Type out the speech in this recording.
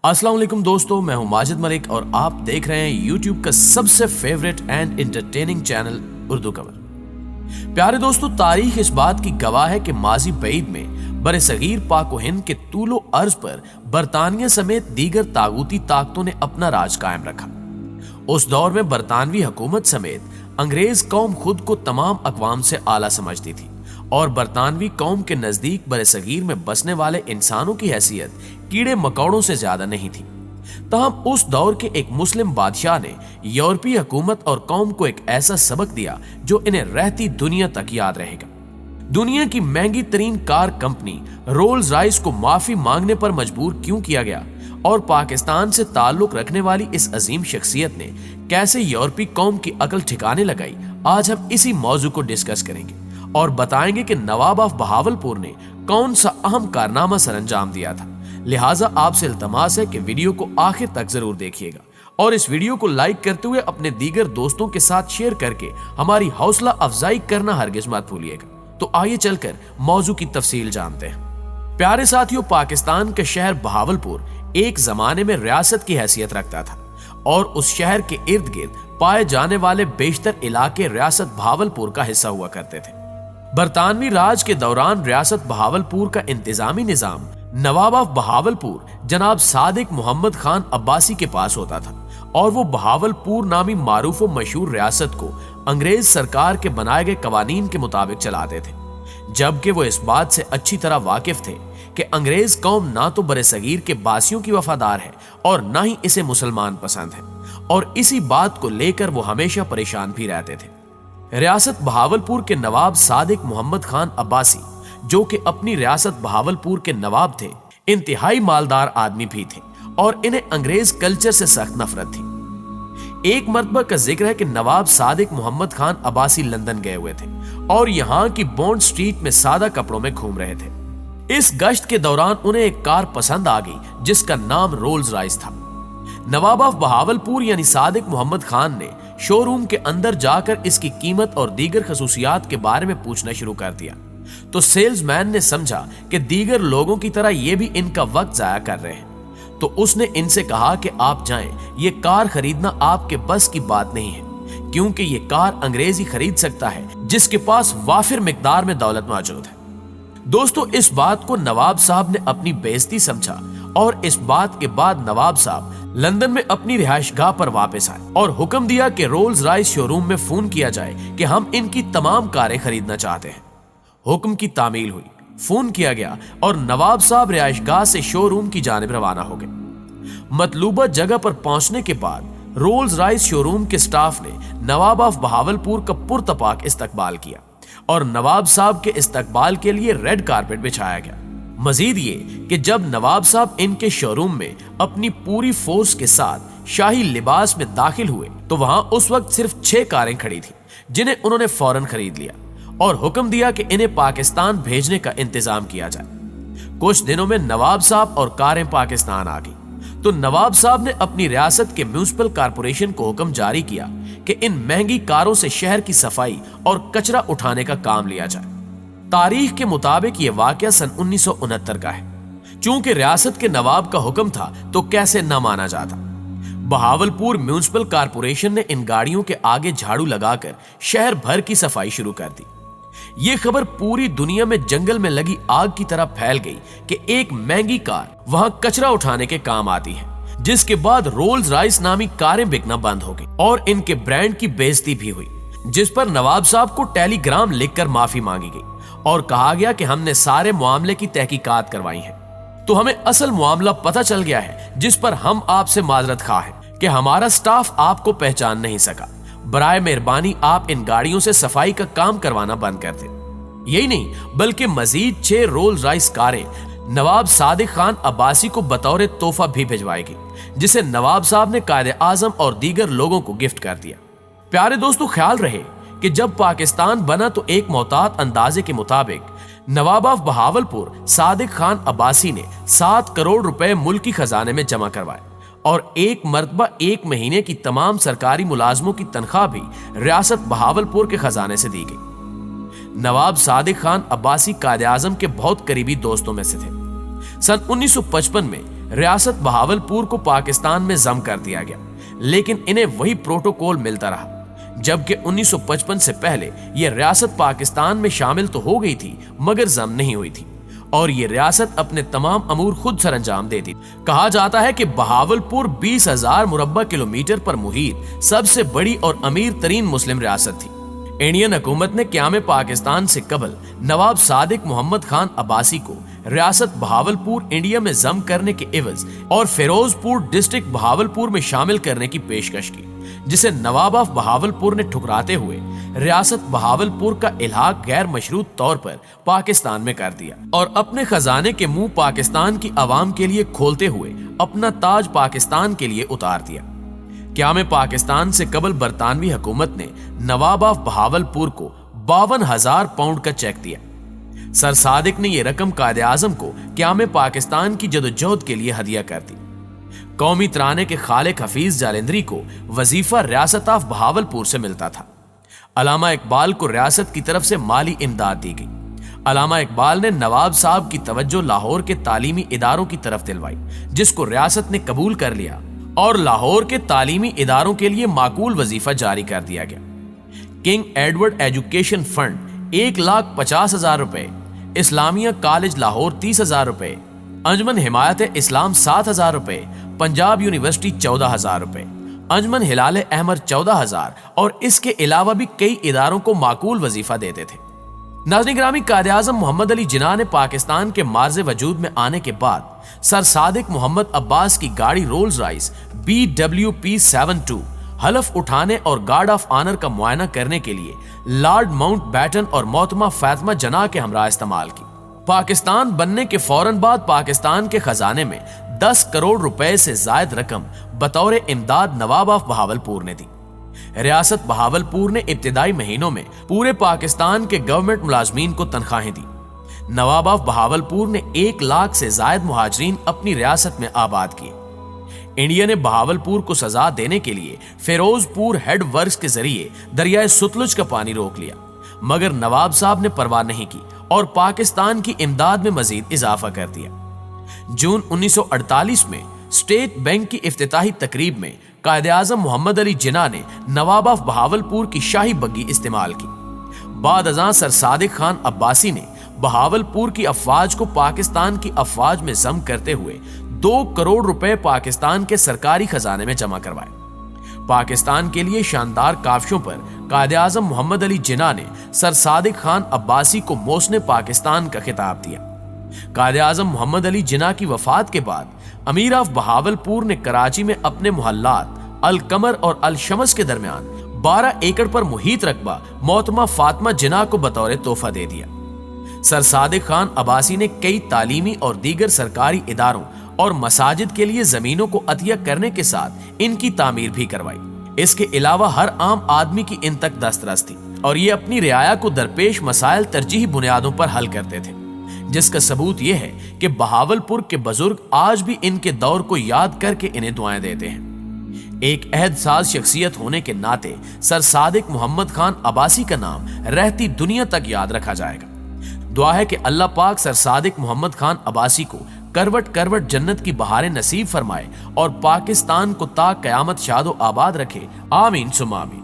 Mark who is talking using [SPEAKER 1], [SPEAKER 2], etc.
[SPEAKER 1] अस्सलाम वालेकुम दोस्तों, मैं हूं माजिद मलिक और आप देख रहे हैं YouTube का सबसे favourite and entertaining channel Urdu cover. प्यारे दोस्तों, तारीख इस बात की गवाह है कि माजी बईद में बरे सगीर पाक व हिंद के तूलो अर्ज पर बरतानिया समेत दीगर तागूती ताकतों ने अपना राज कायम रखा। उस दौर में बरतानवी हुकूमत समेत अंग्रेज कौम खुद को तमाम अक़वाम से आला समझती थी और बरतानवी कौम के नजदीक बरे सगीर में बसने वाले इंसानों की हैसियत कीड़े मकौड़ों से ज्यादा नहीं थी। तहम उस दौर के एक मुस्लिम बादशाह ने यूरोपीय हुकूमत और कौम को एक ऐसा सबक दिया जो इन्हें रहती दुनिया तक याद रहेगा। दुनिया की महंगी तरीन कार कंपनी रोल्स रॉयस को माफी मांगने पर मजबूर क्यों किया गया और पाकिस्तान से ताल्लुक रखने वाली इस अजीम शख्सियत ने कैसे यूरोपीय कौम की अकल ठिकाने लगाई, आज हम इसी मौजू को डिस्कस करेंगे और बताएंगे कि नवाब ऑफ बहावलपुर ने कौन सा अहम कारनामा सरअंजाम दिया था। लिहाजा आपसे इल्तमास है कि वीडियो को आखिर तक जरूर देखिएगा और इस वीडियो को लाइक करते हुए अपने दीगर दोस्तों के साथ शेयर करके हमारी हौसला अफजाई करना हरगिज मत भूलिएगा। तो आइए चलकर मौजू की तफसील जानते हैं। प्यारे साथियों, पाकिस्तान का शहर बहावलपुर एक जमाने में रियासत की हैसियत रखता था और उस शहर के इर्द गिर्द पाए जाने वाले बेशतर इलाके रियासत बहावलपुर का हिस्सा हुआ करते थे। बरतानवी राज के दौरान रियासत बहावलपुर का इंतजामी निजाम नवाब ऑफ बहावलपुर जनाब सादिक मोहम्मद खान अब्बासी के पास होता था और वो बहावलपुर नामी मारूफ व मशहूर रियासत को अंग्रेज सरकार के बनाए गए कवानीन के मुताबिक चलाते थे, जबकि वो इस बात से अच्छी तरह वाकिफ थे कि अंग्रेज कौम ना तो बरे सगीर के बासियों की वफादार है और ना ही इसे मुसलमान पसंद है और इसी बात को लेकर वो हमेशा परेशान भी रहते थे। रियासत बहावलपुर के नवाब सादिक मोहम्मद खान अब्बासी, जो कि अपनी रियासत बहावलपुर के नवाब थे, इंतहाई मालदार आदमी भी थे और इन्हें अंग्रेज कल्चर से सख्त नफरत थी। एक मर्तबा का जिक्र है कि नवाब सादिक मोहम्मद खान अब्बासी लंदन गए हुए थे और यहाँ की बॉन्ड स्ट्रीट में सादा कपड़ों में घूम रहे थे। इस गश्त के दौरान उन्हें एक कार पसंद आ गई जिसका नाम रोल्स रॉयस था। नवाब ऑफ बहावलपुर यानी सादिक मोहम्मद खान ने शोरूम के अंदर जाकर इसकी कीमत और दीगर खसूसियात के बारे में पूछना शुरू कर दिया तो सेल्समैन ने समझा कि दीगर लोगों की तरह ये भी इनका वक्त जाया कर रहे हैं, तो उसने इनसे कहा कि आप जाएं, ये कार खरीदना आपके बस की बात नहीं है क्योंकि ये कार अंग्रेज ही खरीद सकता है जिसके पास वाफिर मिकदार में दौलत मौजूद है। दोस्तों, इस बात को नवाब साहब ने अपनी बेइज्जती समझा और इस बात के बाद नवाब साहब लंदन में अपनी रिहाइशगाह पर वापस आए और हुक्म दिया कि रोल्स रॉयस शोरूम में फोन किया जाए कि हम इनकी तमाम कारें खरीदना चाहते हैं। हुक्म की तामील हुई, फोन किया गया और नवाब साहब रिहाइशगाह से शोरूम की जानिब रवाना हो गए। मतलूबा जगह पर पहुंचने के बाद रोल्स रॉयस शोरूम के स्टाफ ने नवाब ऑफ बहावलपुर का पुरतपाक इस्तकबाल किया और नवाब साहब के इस्तकबाल के लिए रेड कारपेट बिछाया गया। मजीद ये कि जब नवाब साहब इनके शोरूम में अपनी पूरी फोर्स के साथ शाही लिबास में दाखिल हुए तो वहां उस वक्त सिर्फ 6 कारें खड़ी थी जिन्हें उन्होंने फौरन खरीद लिया और हुक्म दिया कि इन्हें पाकिस्तान भेजने का इंतजाम किया जाए। कुछ दिनों में नवाब साहब और कारें पाकिस्तान आ गई तो नवाब साहब ने अपनी रियासत के म्युनिसिपल कारपोरेशन को हुक्म जारी किया कि इन महंगी कारों से शहर की सफाई और कचरा उठाने का काम लिया जाए। तारीख के मुताबिक यह वाकया सन 1969 का है। चूंकि रियासत के नवाब का हुक्म था तो कैसे न माना जाता। बहावलपुर म्युनिसिपल कारपोरेशन ने इन गाड़ियों के आगे झाड़ू लगाकर शहर भर की सफाई शुरू कर दी। यह खबर पूरी दुनिया में जंगल में लगी आग की तरह फैल गई कि एक महंगी कार वहां कचरा उठाने के काम आती है, जिसके बाद रोल्स रॉयस नामी कारें बिकना बंद हो गई और इनके ब्रांड की बेइज्जती भी हुई, जिस पर नवाब साहब को टेलीग्राम लिखकर माफी मांगी गई और कहा गया कि हमने सारे मामले की तहकीकात करवाई है तो हमें असल मामला पता चल गया है, जिस पर हम आपसे माजरत खा है कि हमारा स्टाफ आपको पहचान नहीं सका। बराए मेहरबानी आप इन गाड़ियों से सफाई का काम करवाना बंद कर दें। यही नहीं बल्कि मजीद 6 रोल्स रॉयस कारें नवाब सादिक खान अब्बासी को बतौर तोहफा भी भिजवाएगी, जिसे नवाब साहब ने कायदे आजम और दीगर लोगों को गिफ्ट कर दिया। प्यारे दोस्तों, ख्याल रहे कि जब पाकिस्तान बना तो एक मोहतात अंदाजे के मुताबिक नवाब ऑफ बहावलपुर सादिक खान अब्बासी ने 7 करोड़ रुपए मुल्की खजाने में जमा करवाए और एक मर्तबा 1 महीने की तमाम सरकारी मुलाजमों की तनख्वाह भी रियासत बहावलपुर के खजाने से दी गई। नवाब सादिक खान अब्बासी कायदे आजम के बहुत करीबी दोस्तों में से थे। सन 1955 में रियासत बहावलपुर को पाकिस्तान में जम कर दिया गया, लेकिन इन्हें वही प्रोटोकॉल मिलता रहा। जबकि 1955 से पहले यह रियासत पाकिस्तान में शामिल तो हो गई थी मगर जम नहीं हुई थी और ये रियासत अपने तमाम अमूर खुद सरंजाम देती। कहा जाता है कि बहावलपुर 20,000 मुरब्बा किलोमीटर पर मुहित सबसे बड़ी और अमीर तरीन मुस्लिम रियासत थी। इंडियन हुकूमत ने क़याम पाकिस्तान से कबल नवाब सादिक मोहम्मद खान अब्बासी को रियासत बहावलपुर इंडिया में जम करने के एवज और फिरोजपुर डिस्ट्रिक्ट बहावलपुर में शामिल करने की पेशकश की, जिसे नवाब ऑफ बहावलपुर ने ठुकराते हुए रियासत बहावलपुर का इल्हाक गैर मशरूत तौर पर पाकिस्तान में कर दिया और अपने खजाने के मुंह पाकिस्तान की आवाम के लिए खोलते हुए अपना ताज पाकिस्तान के लिए उतार दिया। क़याम पाकिस्तान से कबल बरतानवी हुकूमत ने नवाब ऑफ बहावलपुर को 52,000 पाउंड का चेक दिया। सर सादिक ने यह रकम कायदे आजम को क़याम पाकिस्तान की जदोजहद के लिए हदिया कर दी। कौमी तराने के खालिक हफीज जालंधरी को वजीफा रियासत ऑफ बहावलपुर से मिलता था। अलामा इकबाल को रियासत की तरफ से माली इमदाद दी गई। अलामा इकबाल ने नवाब साहब की तवज्जो लाहौर के तालीमी इदारों की तरफ दिलवाई, जिसको रियासत ने कबूल कर लिया और लाहौर के तालीमी इदारों के लिए माकूल वजीफा जारी कर दिया गया। किंग एडवर्ड एजुकेशन फंड 1,50,000 रुपए, इस्लामिया कॉलेज लाहौर 30,000 रुपए, अंजमन हिमायत इस्लाम 7,000 रुपए, पंजाब यूनिवर्सिटी 14,000 रुपए, अंजमन हिलाल अहमद 14,000 और इसके अलावा भी कई इदारों को माकूल वजीफा देते थे। नाज़रीन गिरामी, कायदे आज़म मोहम्मद अली जिन्ना ने पाकिस्तान के मार्ज़े वजूद में आने के बाद सर सादिक मोहम्मद अब्बास की गाड़ी रोल्स रॉयस BWP-72 हलफ उठाने और गार्ड ऑफ ऑनर का मुआयना करने के लिए लॉर्ड माउंटबेटन और मोहतरमा फातिमा जनाह के हमरा इस्तेमाल की। पाकिस्तान बनने के फौरन बाद पाकिस्तान के खजाने में 10 करोड़ रुपए से जायद रकम बतौर इमदाद नवाब ऑफ बहावलपुर ने दी। रियासत बहावलपुर ने इब्तिदाई महीनों में पूरे पाकिस्तान के गवर्नमेंट मुलाजमीन को तनख्वाहें दी। नवाब ऑफ बहावलपुर ने 1 लाख से जायद मुहाजिरीन अपनी रियासत में आबाद किए। इंडिया ने बहावलपुर को सजा देने के लिए फिरोजपुर हेड वर्क्स के जरिए दरियाए सतलुज का पानी रोक लिया, मगर नवाब साहब ने परवाह नहीं की और पाकिस्तान की इमदाद में मजीद इजाफा कर दिया। जून 1948 में स्टेट बैंक की इफ्तिताही तकरीब में कायदे आज़म मोहम्मद अली जिन्ना ने नवाब ऑफ बहावलपुर की शाही बग्गी इस्तेमाल की। बाद अज़ां सर सादिक खान अब्बासी ने बहावलपुर की अफवाज को पाकिस्तान की अफवाज में जम करते हुए 2 करोड़ रुपए पाकिस्तान के सरकारी खजाने में जमा करवाए। पाकिस्तान के लिए शानदार काविशों पर कायदे आज़म मोहम्मद अली जिन्ना ने सर सादिक खान अब्बासी को मोहसिन पाकिस्तान का खिताब दिया। कायदे आज़म मोहम्मद अली जिन्ना की वफात के बाद अमीर ऑफ बहावलपुर ने कराची में अपने मोहल्लात अल कमर और अल शमस के दरमियान 12 एकड़ पर मुहित रकबा मोहतरमा फातिमा जिन्ना को बतौर तोहफा दे दिया। सर सादिक खान अब्बासी ने कई तालीमी और दीगर सरकारी इदारों और मसाजिद के लिए जमीनों को अतिया करने के साथ इनकी तामीर भी करवाई। इसके अलावा हर आम आदमी की इन तक दस्तरस थी और ये अपनी रियाया को दरपेश मसाइल तरजीही बुनियादों पर हल करते थे, जिसका सबूत यह है कि बहावलपुर के बुजुर्ग आज भी इनके दौर को याद करके इन्हें दुआएं देते हैं। एक अहदसाज शख्सियत होने के नाते सर सादिक मोहम्मद खान अब्बासी का नाम रहती दुनिया तक याद रखा जाएगा। दुआ है कि अल्लाह पाक सर सादिक मोहम्मद खान अब्बासी को करवट करवट जन्नत की बहारें नसीब फरमाए और पाकिस्तान को ता कयामत शादो आबाद रखे। आमीन सुमा आमीन।